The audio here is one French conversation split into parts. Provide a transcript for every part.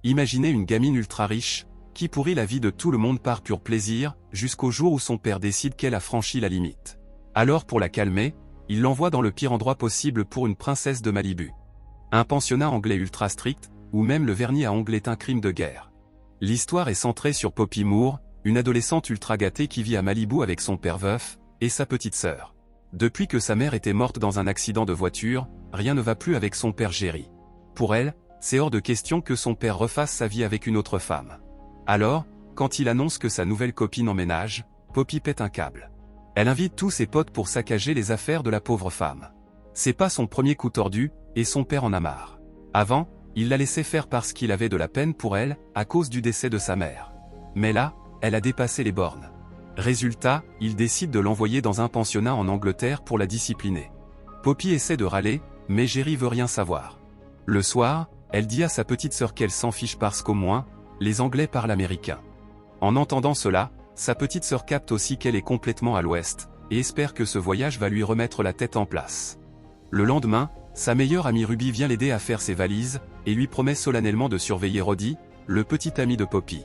Imaginez une gamine ultra riche, qui pourrit la vie de tout le monde par pur plaisir, jusqu'au jour où son père décide qu'elle a franchi la limite. Alors pour la calmer, il l'envoie dans le pire endroit possible pour une princesse de Malibu. Un pensionnat anglais ultra strict, où même le vernis à ongles est un crime de guerre. L'histoire est centrée sur Poppy Moore, une adolescente ultra gâtée qui vit à Malibu avec son père veuf, et sa petite sœur. Depuis que sa mère était morte dans un accident de voiture, rien ne va plus avec son père Jerry. Pour elle, c'est hors de question que son père refasse sa vie avec une autre femme. Alors, quand il annonce que sa nouvelle copine emménage, Poppy pète un câble. Elle invite tous ses potes pour saccager les affaires de la pauvre femme. C'est pas son premier coup tordu, et son père en a marre. Avant, il la laissait faire parce qu'il avait de la peine pour elle, à cause du décès de sa mère. Mais là, elle a dépassé les bornes. Résultat, il décide de l'envoyer dans un pensionnat en Angleterre pour la discipliner. Poppy essaie de râler, mais Jerry veut rien savoir. Le soir, elle dit à sa petite sœur qu'elle s'en fiche parce qu'au moins, les Anglais parlent américain. En entendant cela, sa petite sœur capte aussi qu'elle est complètement à l'ouest, et espère que ce voyage va lui remettre la tête en place. Le lendemain, sa meilleure amie Ruby vient l'aider à faire ses valises, et lui promet solennellement de surveiller Roddy, le petit ami de Poppy.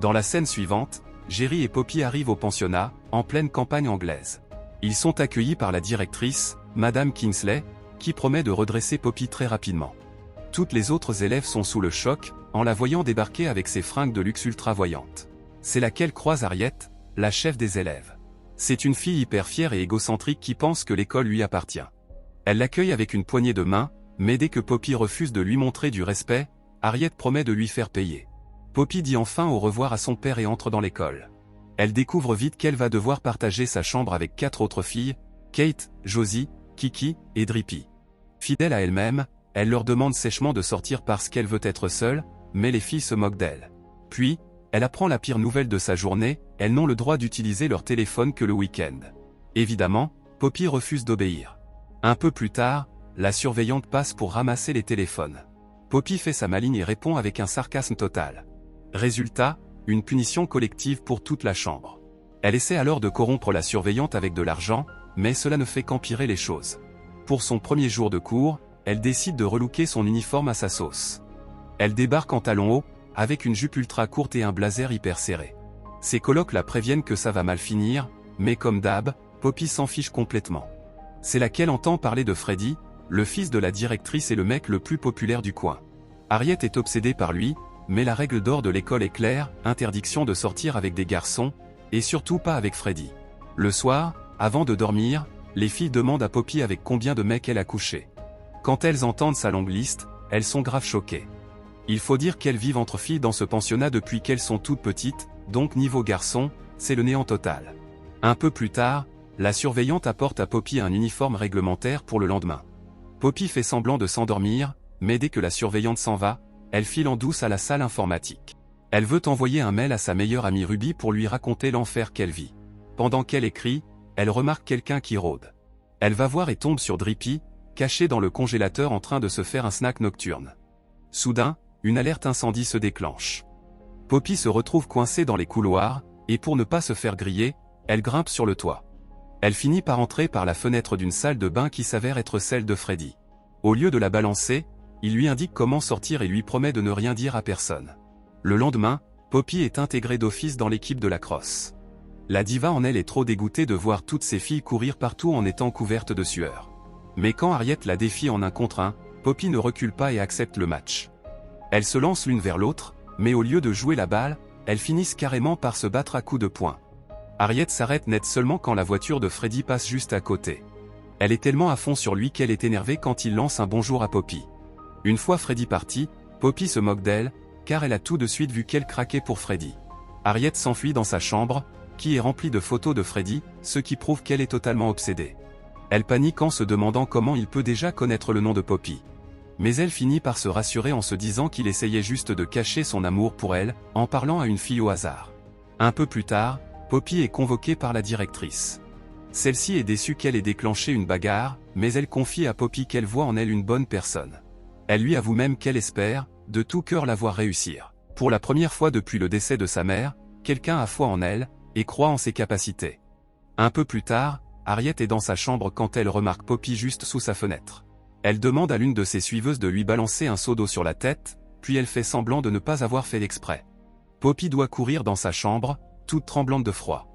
Dans la scène suivante, Jerry et Poppy arrivent au pensionnat, en pleine campagne anglaise. Ils sont accueillis par la directrice, Madame Kingsley, qui promet de redresser Poppy très rapidement. Toutes les autres élèves sont sous le choc, en la voyant débarquer avec ses fringues de luxe ultra voyantes. C'est là qu'elle croise Harriet, la chef des élèves. C'est une fille hyper fière et égocentrique qui pense que l'école lui appartient. Elle l'accueille avec une poignée de main, mais dès que Poppy refuse de lui montrer du respect, Harriet promet de lui faire payer. Poppy dit enfin au revoir à son père et entre dans l'école. Elle découvre vite qu'elle va devoir partager sa chambre avec 4 autres filles, Kate, Josie, Kiki et Drippy. Fidèle à elle-même, elle leur demande sèchement de sortir parce qu'elle veut être seule, mais les filles se moquent d'elle. Puis, elle apprend la pire nouvelle de sa journée, elles n'ont le droit d'utiliser leur téléphone que le week-end. Évidemment, Poppy refuse d'obéir. Un peu plus tard, la surveillante passe pour ramasser les téléphones. Poppy fait sa maligne et répond avec un sarcasme total. Résultat, une punition collective pour toute la chambre. Elle essaie alors de corrompre la surveillante avec de l'argent, mais cela ne fait qu'empirer les choses. Pour son premier jour de cours, elle décide de relooker son uniforme à sa sauce. Elle débarque en talons hauts, avec une jupe ultra courte et un blazer hyper serré. Ses colocs la préviennent que ça va mal finir, mais comme d'hab, Poppy s'en fiche complètement. C'est là qu'elle entend parler de Freddy, le fils de la directrice et le mec le plus populaire du coin. Harriet est obsédée par lui, mais la règle d'or de l'école est claire, interdiction de sortir avec des garçons, et surtout pas avec Freddy. Le soir, avant de dormir, les filles demandent à Poppy avec combien de mecs elle a couché. Quand elles entendent sa longue liste, elles sont grave choquées. Il faut dire qu'elles vivent entre filles dans ce pensionnat depuis qu'elles sont toutes petites, donc niveau garçon, c'est le néant total. Un peu plus tard, la surveillante apporte à Poppy un uniforme réglementaire pour le lendemain. Poppy fait semblant de s'endormir, mais dès que la surveillante s'en va, elle file en douce à la salle informatique. Elle veut envoyer un mail à sa meilleure amie Ruby pour lui raconter l'enfer qu'elle vit. Pendant qu'elle écrit, elle remarque quelqu'un qui rôde. Elle va voir et tombe sur Drippy, caché dans le congélateur en train de se faire un snack nocturne. Soudain, une alerte incendie se déclenche. Poppy se retrouve coincée dans les couloirs, et pour ne pas se faire griller, elle grimpe sur le toit. Elle finit par entrer par la fenêtre d'une salle de bain qui s'avère être celle de Freddy. Au lieu de la balancer, il lui indique comment sortir et lui promet de ne rien dire à personne. Le lendemain, Poppy est intégrée d'office dans l'équipe de la crosse. La diva en elle est trop dégoûtée de voir toutes ses filles courir partout en étant couvertes de sueur. Mais quand Harriet la défie en 1 contre 1, Poppy ne recule pas et accepte le match. Elles se lancent l'une vers l'autre, mais au lieu de jouer la balle, elles finissent carrément par se battre à coups de poing. Harriet s'arrête net seulement quand la voiture de Freddy passe juste à côté. Elle est tellement à fond sur lui qu'elle est énervée quand il lance un bonjour à Poppy. Une fois Freddy parti, Poppy se moque d'elle, car elle a tout de suite vu qu'elle craquait pour Freddy. Harriet s'enfuit dans sa chambre, qui est remplie de photos de Freddy, ce qui prouve qu'elle est totalement obsédée. Elle panique en se demandant comment il peut déjà connaître le nom de Poppy. Mais elle finit par se rassurer en se disant qu'il essayait juste de cacher son amour pour elle, en parlant à une fille au hasard. Un peu plus tard, Poppy est convoquée par la directrice. Celle-ci est déçue qu'elle ait déclenché une bagarre, mais elle confie à Poppy qu'elle voit en elle une bonne personne. Elle lui avoue même qu'elle espère, de tout cœur la voir réussir. Pour la première fois depuis le décès de sa mère, quelqu'un a foi en elle, et croit en ses capacités. Un peu plus tard, Harriet est dans sa chambre quand elle remarque Poppy juste sous sa fenêtre. Elle demande à l'une de ses suiveuses de lui balancer un seau d'eau sur la tête, puis elle fait semblant de ne pas avoir fait l'exprès. Poppy doit courir dans sa chambre, toute tremblante de froid.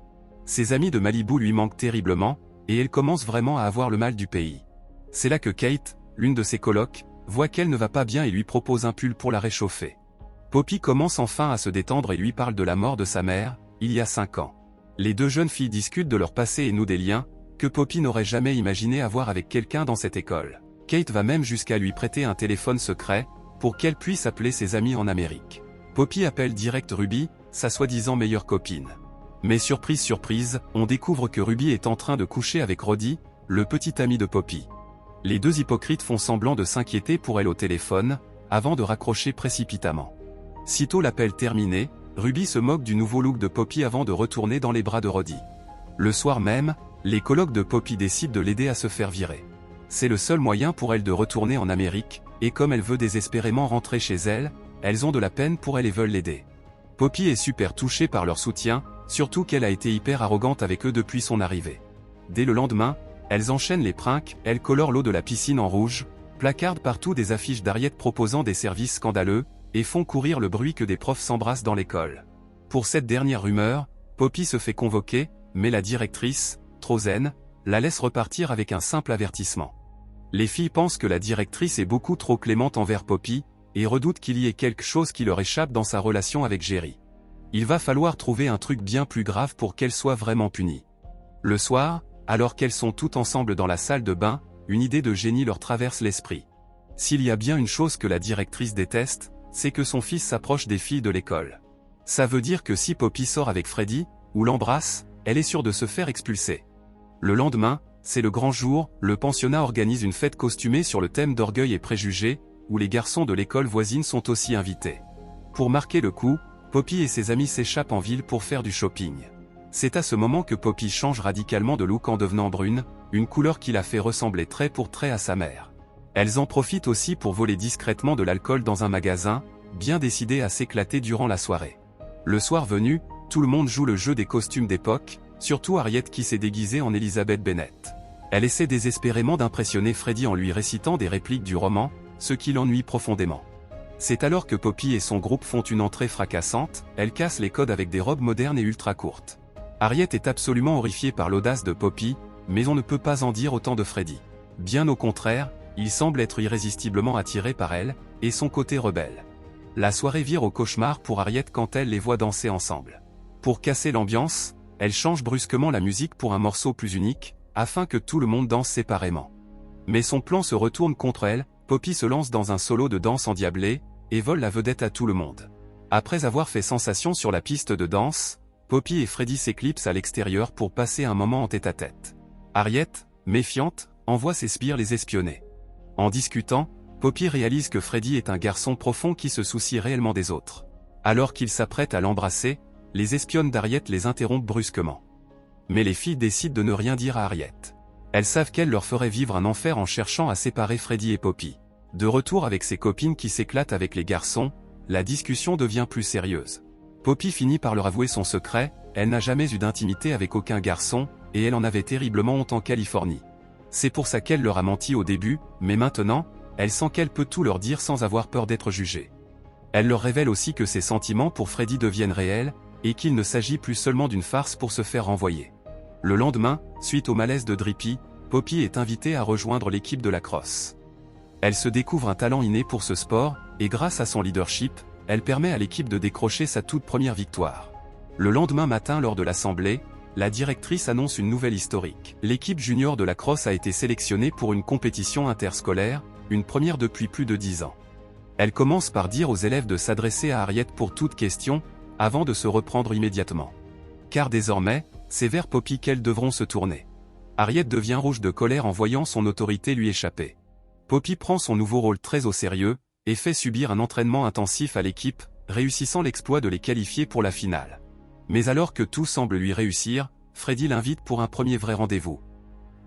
Ses amis de Malibu lui manquent terriblement, et elle commence vraiment à avoir le mal du pays. C'est là que Kate, l'une de ses colocs, voit qu'elle ne va pas bien et lui propose un pull pour la réchauffer. Poppy commence enfin à se détendre et lui parle de la mort de sa mère, il y a 5 ans. Les deux jeunes filles discutent de leur passé et nouent des liens, que Poppy n'aurait jamais imaginé avoir avec quelqu'un dans cette école. Kate va même jusqu'à lui prêter un téléphone secret, pour qu'elle puisse appeler ses amis en Amérique. Poppy appelle direct Ruby, sa soi-disant meilleure copine. Mais surprise surprise, on découvre que Ruby est en train de coucher avec Roddy, le petit ami de Poppy. Les deux hypocrites font semblant de s'inquiéter pour elle au téléphone, avant de raccrocher précipitamment. Sitôt l'appel terminé, Ruby se moque du nouveau look de Poppy avant de retourner dans les bras de Roddy. Le soir même, les colocs de Poppy décident de l'aider à se faire virer. C'est le seul moyen pour elle de retourner en Amérique, et comme elle veut désespérément rentrer chez elle, elles ont de la peine pour elle et veulent l'aider. Poppy est super touchée par leur soutien, surtout qu'elle a été hyper arrogante avec eux depuis son arrivée. Dès le lendemain, elles enchaînent les pranks, elles colorent l'eau de la piscine en rouge, placardent partout des affiches d'Harriet proposant des services scandaleux, et font courir le bruit que des profs s'embrassent dans l'école. Pour cette dernière rumeur, Poppy se fait convoquer, mais la directrice, trop zen, la laisse repartir avec un simple avertissement. Les filles pensent que la directrice est beaucoup trop clémente envers Poppy, et redoutent qu'il y ait quelque chose qui leur échappe dans sa relation avec Jerry. Il va falloir trouver un truc bien plus grave pour qu'elle soit vraiment punie. Le soir, alors qu'elles sont toutes ensemble dans la salle de bain, une idée de génie leur traverse l'esprit. S'il y a bien une chose que la directrice déteste, c'est que son fils s'approche des filles de l'école. Ça veut dire que si Poppy sort avec Freddy, ou l'embrasse, elle est sûre de se faire expulser. Le lendemain, c'est le grand jour, le pensionnat organise une fête costumée sur le thème d'orgueil et préjugés, où les garçons de l'école voisine sont aussi invités. Pour marquer le coup, Poppy et ses amis s'échappent en ville pour faire du shopping. C'est à ce moment que Poppy change radicalement de look en devenant brune, une couleur qui la fait ressembler trait pour trait à sa mère. Elles en profitent aussi pour voler discrètement de l'alcool dans un magasin, bien décidées à s'éclater durant la soirée. Le soir venu, tout le monde joue le jeu des costumes d'époque, surtout Harriet qui s'est déguisée en Elizabeth Bennet. Elle essaie désespérément d'impressionner Freddy en lui récitant des répliques du roman, ce qui l'ennuie profondément. C'est alors que Poppy et son groupe font une entrée fracassante, elles cassent les codes avec des robes modernes et ultra courtes. Harriet est absolument horrifiée par l'audace de Poppy, mais on ne peut pas en dire autant de Freddy. Bien au contraire, il semble être irrésistiblement attiré par elle, et son côté rebelle. La soirée vire au cauchemar pour Harriet quand elle les voit danser ensemble. Pour casser l'ambiance, elle change brusquement la musique pour un morceau plus unique, afin que tout le monde danse séparément. Mais son plan se retourne contre elle, Poppy se lance dans un solo de danse endiablé, et vole la vedette à tout le monde. Après avoir fait sensation sur la piste de danse, Poppy et Freddy s'éclipsent à l'extérieur pour passer un moment en tête-à-tête. Harriet, méfiante, envoie ses sbires les espionner. En discutant, Poppy réalise que Freddy est un garçon profond qui se soucie réellement des autres. Alors qu'il s'apprête à l'embrasser, les espionnes d'Harriet les interrompent brusquement. Mais les filles décident de ne rien dire à Harriet. Elles savent qu'elle leur ferait vivre un enfer en cherchant à séparer Freddy et Poppy. De retour avec ses copines qui s'éclatent avec les garçons, la discussion devient plus sérieuse. Poppy finit par leur avouer son secret, elle n'a jamais eu d'intimité avec aucun garçon, et elle en avait terriblement honte en Californie. C'est pour ça qu'elle leur a menti au début, mais maintenant, elle sent qu'elle peut tout leur dire sans avoir peur d'être jugée. Elle leur révèle aussi que ses sentiments pour Freddy deviennent réels, et qu'il ne s'agit plus seulement d'une farce pour se faire renvoyer. Le lendemain, suite au malaise de Drippy, Poppy est invitée à rejoindre l'équipe de lacrosse. Elle se découvre un talent inné pour ce sport, et grâce à son leadership, elle permet à l'équipe de décrocher sa toute première victoire. Le lendemain matin lors de l'assemblée, la directrice annonce une nouvelle historique. L'équipe junior de lacrosse a été sélectionnée pour une compétition interscolaire, une première depuis plus de 10 ans. Elle commence par dire aux élèves de s'adresser à Harriet pour toute question, avant de se reprendre immédiatement. Car désormais, c'est vers Poppy qu'elles devront se tourner. Harriet devient rouge de colère en voyant son autorité lui échapper. Poppy prend son nouveau rôle très au sérieux, et fait subir un entraînement intensif à l'équipe, réussissant l'exploit de les qualifier pour la finale. Mais alors que tout semble lui réussir, Freddy l'invite pour un premier vrai rendez-vous.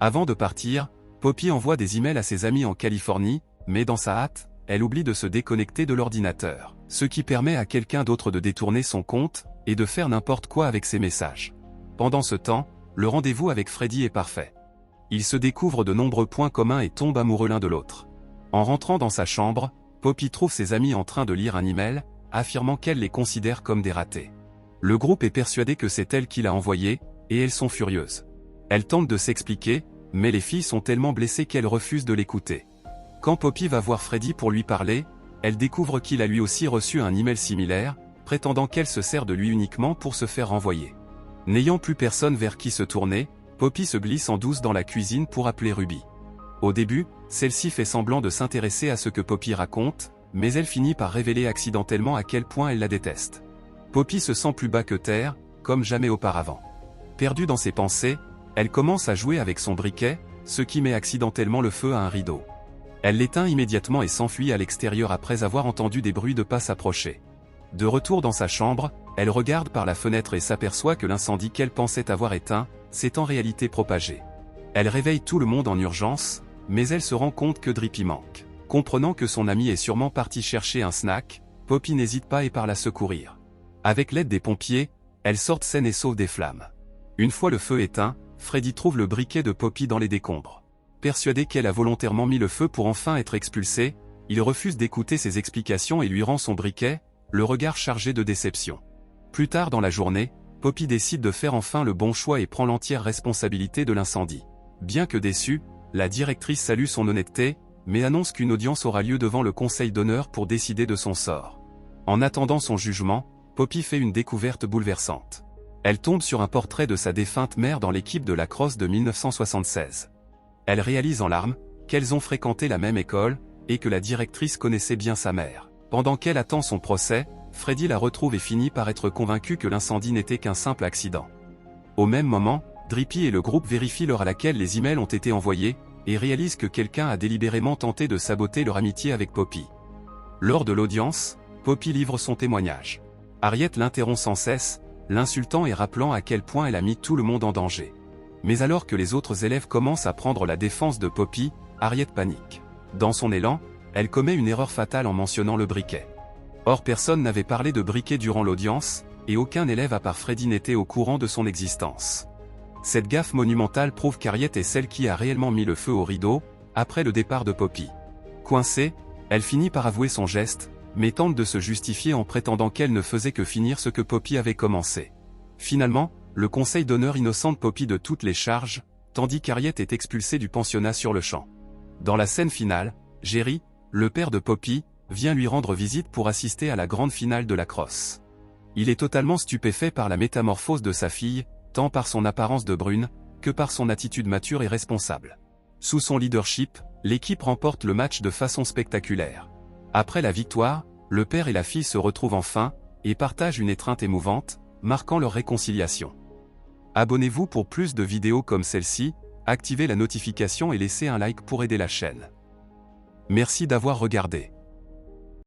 Avant de partir, Poppy envoie des emails à ses amis en Californie, mais dans sa hâte, elle oublie de se déconnecter de l'ordinateur, ce qui permet à quelqu'un d'autre de détourner son compte, et de faire n'importe quoi avec ses messages. Pendant ce temps, le rendez-vous avec Freddy est parfait. Ils se découvrent de nombreux points communs et tombent amoureux l'un de l'autre. En rentrant dans sa chambre, Poppy trouve ses amis en train de lire un email, affirmant qu'elle les considère comme des ratés. Le groupe est persuadé que c'est elle qui l'a envoyé, et elles sont furieuses. Elles tentent de s'expliquer, mais les filles sont tellement blessées qu'elles refusent de l'écouter. Quand Poppy va voir Freddy pour lui parler, elle découvre qu'il a lui aussi reçu un email similaire, prétendant qu'elle se sert de lui uniquement pour se faire renvoyer. N'ayant plus personne vers qui se tourner, Poppy se glisse en douce dans la cuisine pour appeler Ruby. Au début, celle-ci fait semblant de s'intéresser à ce que Poppy raconte, mais elle finit par révéler accidentellement à quel point elle la déteste. Poppy se sent plus bas que terre, comme jamais auparavant. Perdue dans ses pensées, elle commence à jouer avec son briquet, ce qui met accidentellement le feu à un rideau. Elle l'éteint immédiatement et s'enfuit à l'extérieur après avoir entendu des bruits de pas s'approcher. De retour dans sa chambre, elle regarde par la fenêtre et s'aperçoit que l'incendie qu'elle pensait avoir éteint, s'est en réalité propagé. Elle réveille tout le monde en urgence, mais elle se rend compte que Drippy manque. Comprenant que son ami est sûrement parti chercher un snack, Poppy n'hésite pas et part la secourir. Avec l'aide des pompiers, elle sort saine et sauve des flammes. Une fois le feu éteint, Freddy trouve le briquet de Poppy dans les décombres. Persuadé qu'elle a volontairement mis le feu pour enfin être expulsée, il refuse d'écouter ses explications et lui rend son briquet, le regard chargé de déception. Plus tard dans la journée, Poppy décide de faire enfin le bon choix et prend l'entière responsabilité de l'incendie. Bien que déçue, la directrice salue son honnêteté, mais annonce qu'une audience aura lieu devant le conseil d'honneur pour décider de son sort. En attendant son jugement, Poppy fait une découverte bouleversante. Elle tombe sur un portrait de sa défunte mère dans l'équipe de lacrosse de 1976. Elle réalise en larmes qu'elles ont fréquenté la même école, et que la directrice connaissait bien sa mère. Pendant qu'elle attend son procès, Freddy la retrouve et finit par être convaincu que l'incendie n'était qu'un simple accident. Au même moment, Drippy et le groupe vérifient l'heure à laquelle les emails ont été envoyés, et réalisent que quelqu'un a délibérément tenté de saboter leur amitié avec Poppy. Lors de l'audience, Poppy livre son témoignage. Harriet l'interrompt sans cesse, l'insultant et rappelant à quel point elle a mis tout le monde en danger. Mais alors que les autres élèves commencent à prendre la défense de Poppy, Harriet panique. Dans son élan, elle commet une erreur fatale en mentionnant le briquet. Or personne n'avait parlé de briquet durant l'audience, et aucun élève à part Freddy n'était au courant de son existence. Cette gaffe monumentale prouve qu'Harriet est celle qui a réellement mis le feu au rideau, après le départ de Poppy. Coincée, elle finit par avouer son geste, mais tente de se justifier en prétendant qu'elle ne faisait que finir ce que Poppy avait commencé. Finalement, le conseil d'honneur innocente Poppy de toutes les charges, tandis qu'Harriet est expulsée du pensionnat sur le champ. Dans la scène finale, Jerry, le père de Poppy, vient lui rendre visite pour assister à la grande finale de lacrosse. Il est totalement stupéfait par la métamorphose de sa fille, tant par son apparence de brune, que par son attitude mature et responsable. Sous son leadership, l'équipe remporte le match de façon spectaculaire. Après la victoire, le père et la fille se retrouvent enfin, et partagent une étreinte émouvante, marquant leur réconciliation. Abonnez-vous pour plus de vidéos comme celle-ci, activez la notification et laissez un like pour aider la chaîne. Merci d'avoir regardé.